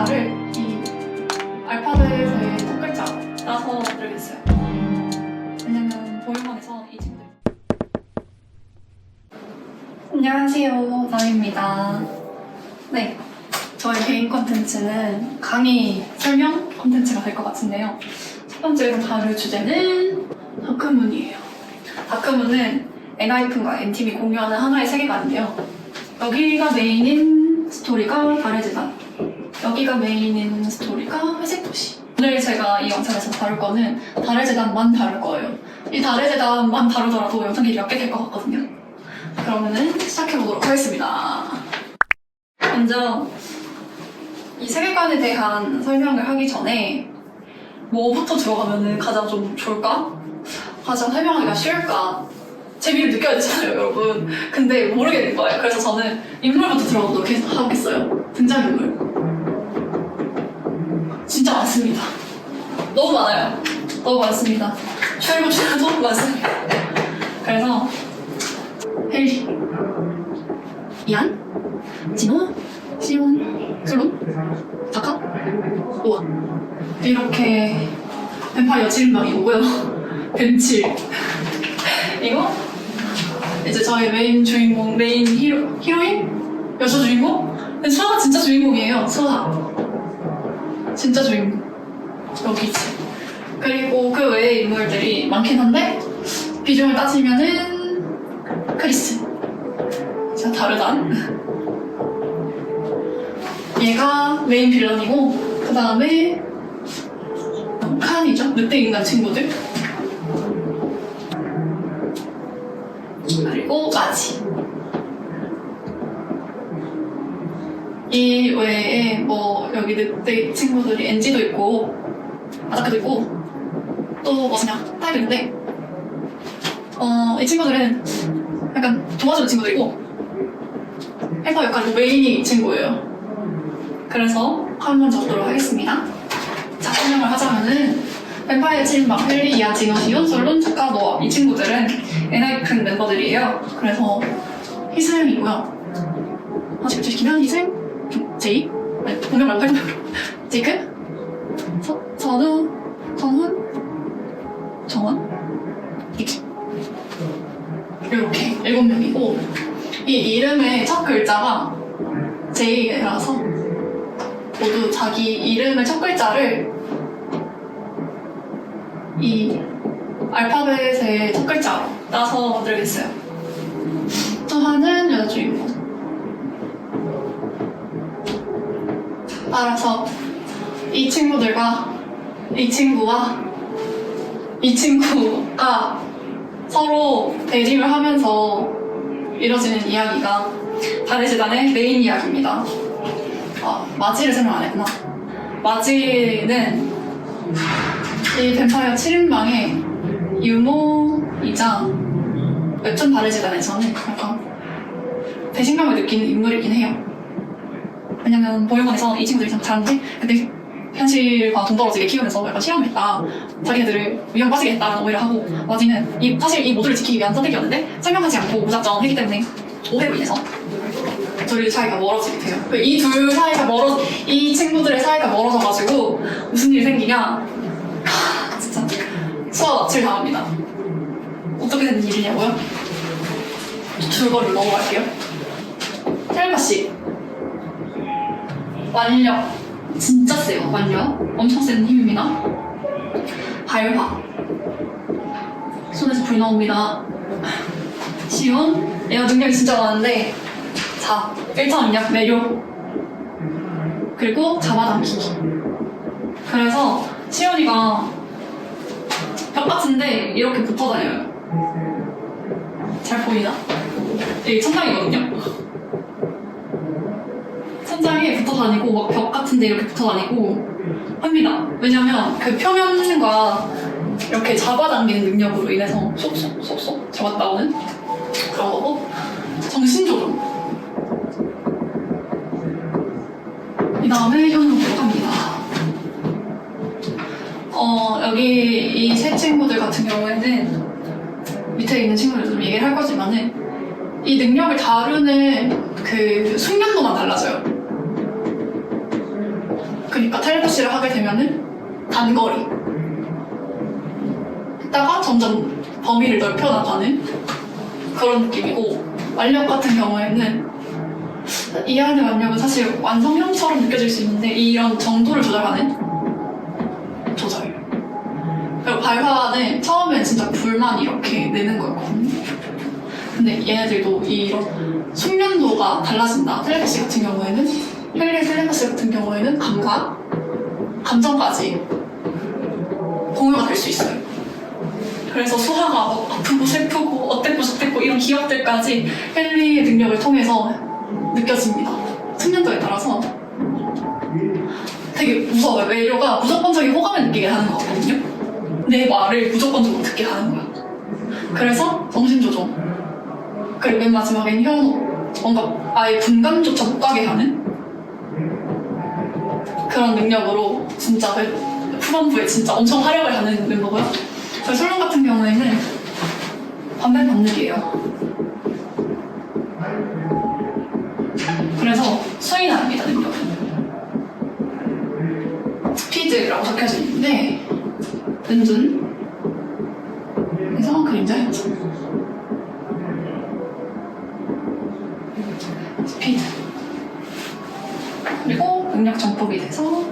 글자를 이 알파벳의 첫 글자 따서 만들겠어요. 왜냐면 보육원에서 이 친구들. 안녕하세요, 나입니다. 네, 저의 개인 콘텐츠는 강의 설명 콘텐츠가 될 것 같은데요. 첫 번째로 다룰 주제는 다크문이에요. 다크문은 엔하이픈과 엔팀이 공유하는 하나의 세계관인데요. 여기가 메인인 스토리가 달의 재단, 여기가 메인인 스토리가 회색 도시. 오늘 제가 이 영상에서 다룰 거는 달의 재단만 다룰 거예요. 이 달의 재단만 다루더라도 영상 길이가 꽤 될 것 같거든요. 그러면은 시작해보도록 하겠습니다. 먼저 이 세계관에 대한 설명을 하기 전에 뭐부터 들어가면은 가장 좀 좋을까? 가장 설명하기가 쉬울까? 재미를 느껴야 되잖아요, 여러분. 근데 모르겠는 거예요. 그래서 저는 인물부터 들어가도록 하겠어요. 등장인물. 진짜 많습니다. 너무 많아요. 너무 많습니다. 출구가 너무 많습니다. 그래서 헨리, 이안, 진호, 시온, 슬론, 다카, 노아. 이렇게 뱀파이어 7인방이 오고요. 벤칠. 이거 이제 저희 메인 주인공, 메인 히로인? 여자 주인공? 근데 수아가 진짜 주인공이에요. 수아 진짜 주인공. 여기 있지. 그리고 그 외의 인물들이 많긴 한데 비중을 따지면은 크리스, 진짜 다르단. 얘가 메인 빌런이고, 그 다음에 칸이죠. 늑대 인간 친구들. 그리고 마지. 이 외에 뭐 여기 늑대 친구들이 엔지도 있고 아자크도 있고 또 뭐냐 타이글인데 이 친구들은 약간 도와주는 친구들이고 헬퍼 역할로 메인이 친구예요. 그래서 한번 적도록 하겠습니다. 자, 설명을 하자면은 뱀파이어 7인방 헨리, 이안, 진호, 시온, 솔론, 다카, 노아. 이 친구들은 엔하이픈 멤버들이에요. 그래서 희승이고요. 지금 시키면 희승, 제이, 아니 본명이라고 해도 제이크, 선우, 성훈, 정원, 이키. 이렇게 7명이고 이 이름의 첫 글자가 제이라서 모두 자기 이름의 첫 글자를 이 알파벳의 첫 글자로 따서 만들겠어요. 또 하나는 여자 주인공. 따라서 이 친구들과 이 친구가 서로 대립을 하면서 이뤄지는 이야기가 달의 재단의 메인 이야기입니다. 마지를 설명 안 했구나. 마지는 이 뱀파이어 7인방의 유모이자 웹툰 달의 재단에서는 약간 배신감을 느끼는 인물이긴 해요. 왜냐면 보육원에서 이 친구들이 참 잘하는데 근데 현실과 동떨어지게 키우면서 약간 실험을 했다. 자기네들을 위험 빠지게 했다라는 오해를 하고 마지는 사실 이 모두를 지키기 위한 선택이었는데 설명하지 않고 무작정 했기 때문에 오해로 인해서 둘 사이가 멀어지게 돼요. 이 둘 사이가 이 친구들의 사이가 멀어져가지고 무슨 일이 생기냐? 진짜 수아 납치를 당합니다. 어떻게 된 일이냐고요? 줄거리를 넘어갈게요. 텔레파시 완력 진짜 세요. 완력 엄청 센 힘입니다. 발화 손에서 불 나옵니다. 시온 얘가 능력이 진짜 많은데 1차 능력 매료 그리고 잡아당기기. 그래서 시온이가 벽 같은데 이렇게 붙어 다녀요. 잘 보이나? 여기 천장이거든요. 천장에 붙어 다니고 막 벽 같은데 이렇게 붙어 다니고 합니다. 왜냐면 그 표면과 이렇게 잡아당기는 능력으로 인해서 쏙쏙 잡았다 오는 그런 거고 정신조종. 이 다음에 현우로 갑니다. 여기 이 세 친구들 같은 경우에는 밑에 있는 친구들도 좀 얘기를 할 거지만은 이 능력을 다루는 그 숙련도만 달라져요. 그러니까 텔레파시를 하게 되면은 단거리 했다가 점점 범위를 넓혀나가는 그런 느낌이고, 완력 같은 경우에는 이하의 완력은 사실 완성형처럼 느껴질 수 있는데 이런 정도를 조절하는 조절. 그리고 발화는 처음엔 진짜 불만 이렇게 내는 거였거든요. 근데 얘네들도 이런 숙련도가 달라진다. 텔레파시 같은 경우에는, 헬리의 텔레파시 같은 경우에는 감각, 감정까지 공유가 될 수 있어요. 그래서 소화가 막 아프고 슬프고 어땠고 저땠고 이런 기억들까지 헬리의 능력을 통해서 느껴집니다. 숙련도에 따라서 되게 무서워요. 외료가 무조건적인 호감을 느끼게 하는 거거든요. 내 말을 무조건적으로 듣게 하는 거야. 그래서 정신조종, 그리고 맨 마지막엔 현혹, 뭔가 아예 분간조차 못 가게 하는 그런 능력으로 진짜 후반부에 진짜 엄청 활약을 하는 멤버고요. 저희 솔론 같은 경우에는 반면 반득이에요. 그래서 수인합니다, 능력은. 스피드라고 적혀져 있는데 은둔, 이상한 그림자였죠. 스피드, 그리고 능력 정복이 돼서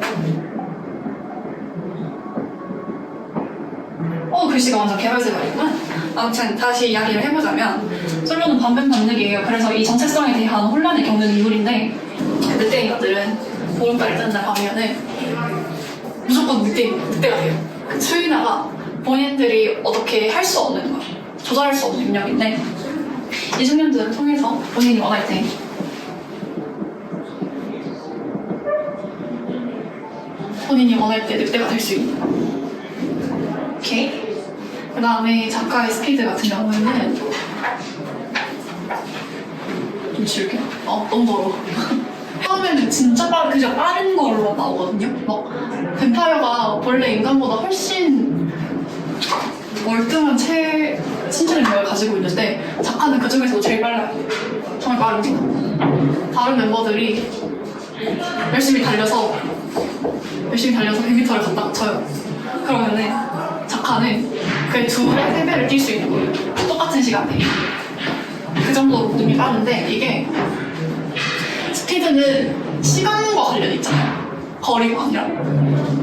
글씨가 완전 개발세발이구나. 아무튼 다시 이야기를 해보자면 솔로는 반변 반득이에요. 그래서 이 정체성에 대한 혼란을 겪는 인물인데, 늑대인간들은 보름달을 뜨는 날 밤이면은 무조건 늑대가 돼요. 그 수인아가 본인들이 어떻게 할 수 없는 거, 조절할 수 없는 능력인데, 이 숙련들을 통해서 본인이 원할 때 늑대가 될 수 있는 거. 오케이? 그 다음에 작가의 스피드 같은 경우에는 좀 줄게요. 너무 더러워. 처음에는 진짜 그냥 빠른 걸로 나오거든요. 막 뱀파이어가 원래 인간보다 훨씬 월등한 신체 능력을 가지고 있는데 작가는 그 중에서도 제일 빨라요. 정말 빠릅니다. 다른 멤버들이 열심히 달려서 100m를 갔다 쳐요. 그러면은 작가는 그 2배, 3배를 뛸 수 있는 거예요. 똑같은 시간에. 그 정도로 눈이 빠른데, 이게 스피드는 시간과 관련이 있잖아요. 거리가 아니라.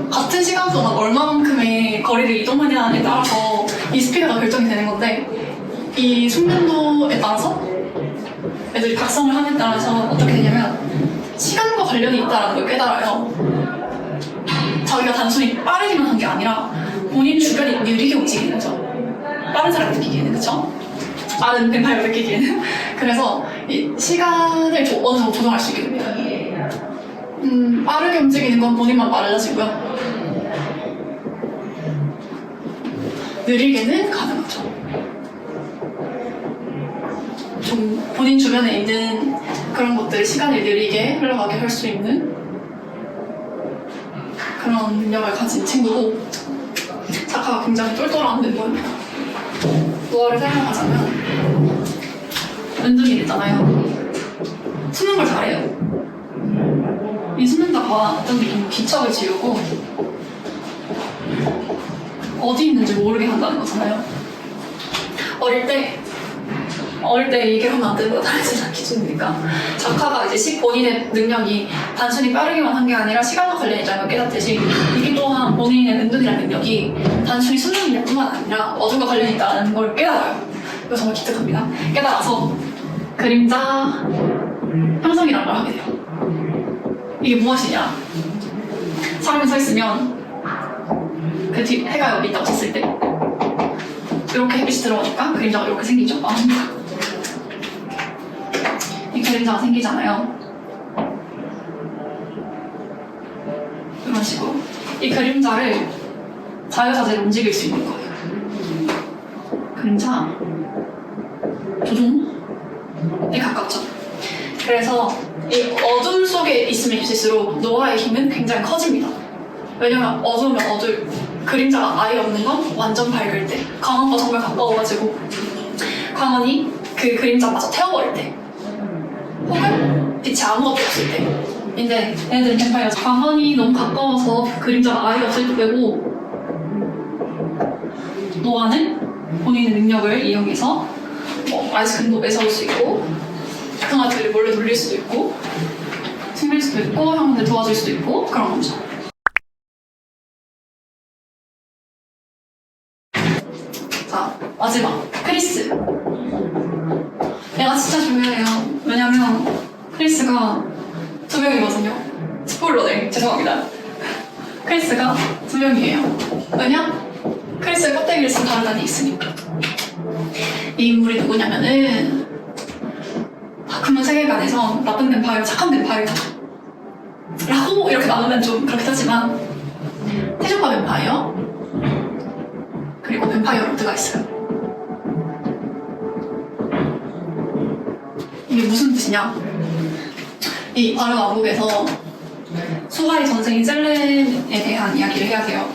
같은 시간 동안 얼마만큼의 거리를 이동하냐에 따라서 이 스피드가 결정이 되는 건데, 이 숙련도에 따라서 애들이 각성을 함에 따라서 어떻게 되냐면 시간과 관련이 있다는 걸 깨달아요. 자기가 단순히 빠르기만 한 게 아니라 본인 주변이 느리게 움직이는 거죠. 빠른 사람 느끼기에는, 그쵸? 빠른 뱀파이어 느끼기에는. 그래서 이 시간을 어느 정도 조정할 수 있게 됩니다. 빠르게 움직이는 건 본인만 빨라지고요. 느리게는 가능하죠. 좀 본인 주변에 있는 그런 것들을 시간을 느리게 흘러가게 할 수 있는 그런 능력을 가진 친구고, 작가가 굉장히 똘똘한 멤버입니다. 노화를 설명하자면 은둔이 있잖아요. 숨는 걸 잘해요. 이 숨는다가 어떤 느낌, 기척을 지우고 어디 있는지 모르게 한다는 거잖아요. 어릴 때 이게 하면 안 되는 거 다르지는 기준이니까, 작가가 이제 본인의 능력이 단순히 빠르기만 한 게 아니라 시간과 관련이 있다는 걸 깨닫듯이, 이게 또한 본인의 은둔이라는 능력이 단순히 숨는 능력뿐만 아니라 어둠과 관련이 있다는 걸 깨달아요. 이거 정말 기특합니다. 깨달아서 그림자 형성이라는 걸 하게 돼요. 이게 무엇이냐? 사람이 서 있으면 그 뒤 해가 여기 있다고 쳤을 때 이렇게 햇빛이 들어오니까 그림자가 이렇게 생기죠. 이 그림자가 생기잖아요. 이런 식으로 이 그림자를 자유자재로 움직일 수 있는 거예요. 그림자 조종에 가깝죠. 그래서 이 어둠 속에 있으면 있을수록 노아의 힘은 굉장히 커집니다. 왜냐면 어두우면 그림자가 아예 없는 건 완전 밝을 때, 광원과 정말 가까워가지고 광원이 그 그림자마저 태워버릴 때, 혹은 빛이 아무것도 없을 때, 이제 얘네들은 뱀파이어 광원이 너무 가까워서 그림자가 아예 없을 때 빼고 노아는 본인의 능력을 이용해서 아이스크림도 뺏어올 수 있고 강아지를 몰래 돌릴 수도 있고 챙길 수도 있고 형들 도와줄 수도 있고 그런 거죠. 자, 마지막 크리스. 얘가 진짜 중요해요. 왜냐면 크리스가 2명이거든요. 스포일러네. 죄송합니다. 크리스가 2명이에요. 왜냐? 크리스의 껍데기를 쓴 다른 단이 있으니까. 이 인물이 누구냐면은 다크문 세계관에서 나쁜 뱀파이어, 착한 뱀파이어 라고 이렇게 나누면 좀 그렇긴 하지만 태조파 뱀파이어 그리고 뱀파이어 로드가 있어요. 이게 무슨 뜻이냐? 이 바른 왕국에서 수하의 전생인 셀렌에 대한 이야기를 해야 돼요.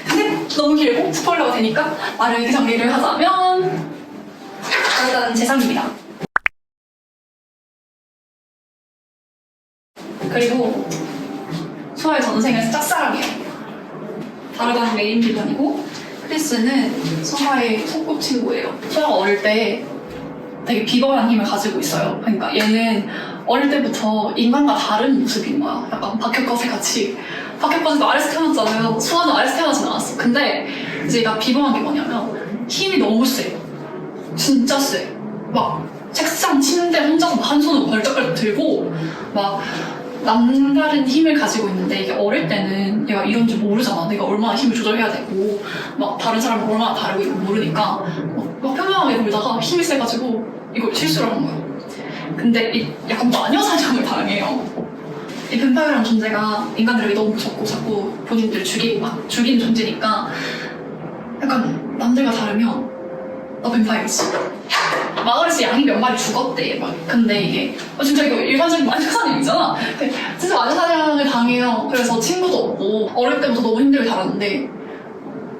근데 너무 길고 스포일러가 되니까 말을 정리를 하자면 일단 재상입니다. 그리고 수하의 전생은 짝사랑이에요. 다르다는 메인 빌런이고 크리스는 수하의 소꿉친구예요. 수하가 어릴 때 되게 비범한 힘을 가지고 있어요. 그러니까 얘는 어릴 때부터 인간과 다른 모습인 거야. 약간 박혁거세 같이. 박혁거세도 아래서 태어났잖아요. 수아는 아래서 태어나진 않았어. 근데 이제 얘가 비범한 게 뭐냐면 힘이 너무 세. 진짜 세. 막 책상, 침대 혼자서 한 손으로 벌쩍벌쩍 들고 막 남다른 힘을 가지고 있는데 이게 어릴 때는 얘가 이런 줄 모르잖아. 내가 얼마나 힘을 조절해야 되고 막 다른 사람은 얼마나 다르고 이거 모르니까 막 평범하게 놀다가 힘이 세가지고 이걸 실수를 한 거야. 근데 약간 마녀 사냥을 당해요. 이 뱀파이어라는 존재가 인간들에게 너무 무섭고 자꾸 본인들 죽이고 막 죽이는 존재니까 약간 남들과 다르면 너 뱀파이어지. 마을에서 양이 몇 마리 죽었대. 막. 근데 이게 진짜 이거 일반적인 마녀 사냥이잖아. 진짜 마녀 사냥을 당해요. 그래서 친구도 없고 어릴 때부터 너무 힘들게 자랐는데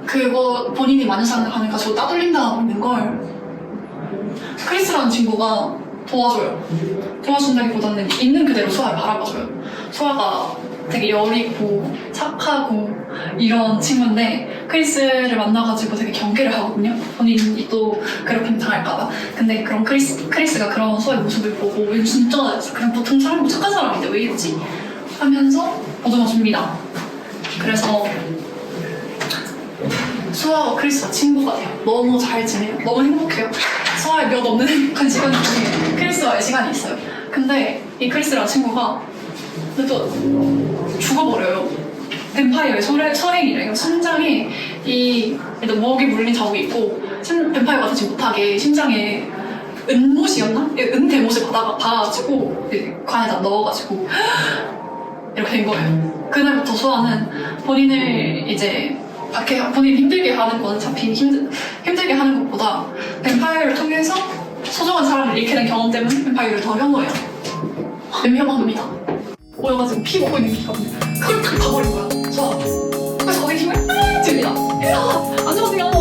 그거 본인이 마녀 사냥을 하는 가지고 따돌린다는 걸 크리스라는 친구가 도와줘요. 도와준다기보다는 있는 그대로 수아를 바라봐줘요. 수아가 되게 여리고 착하고 이런 친구인데 크리스를 만나가지고 되게 경계를 하거든요. 본인이 또 그렇게 당할까봐. 근데 그런 크리스가 그런 수아의 모습을 보고 얘 진짜 그냥 보통 사람, 착한 사람인데 왜 이러지? 하면서 얻어맞습니다. 그래서 수아와 크리스가 친구가 돼요. 너무 잘 지내요. 너무 행복해요. 수아의 몇 없는 행복한 시간 중에 크리스와의 시간이 있어요. 근데 이 크리스라는 친구가 또 죽어버려요. 뱀파이어의 소행이래요. 심장에 일단 먹이 물린 자국이 있고 뱀파이어가 되지 못하게 심장에 은못이었나? 은대못을 받아가지고 관에다 넣어가지고 이렇게 된 거예요. 그날부터 수아는 본인을 이제 본인 힘들게 하는 건 잡히 힘들게 하는 것보다 뱀파이어를 통해서 소중한 사람을 잃게 된 경험 때문에 뱀파이어를 더 혐오해요. 뱀혐오합니다. 모여가지고 피 먹고 있는 기가 그걸 탁 봐버린 거야. 수아. 그래서 거기 힘을 줍니다. 안녕하세요.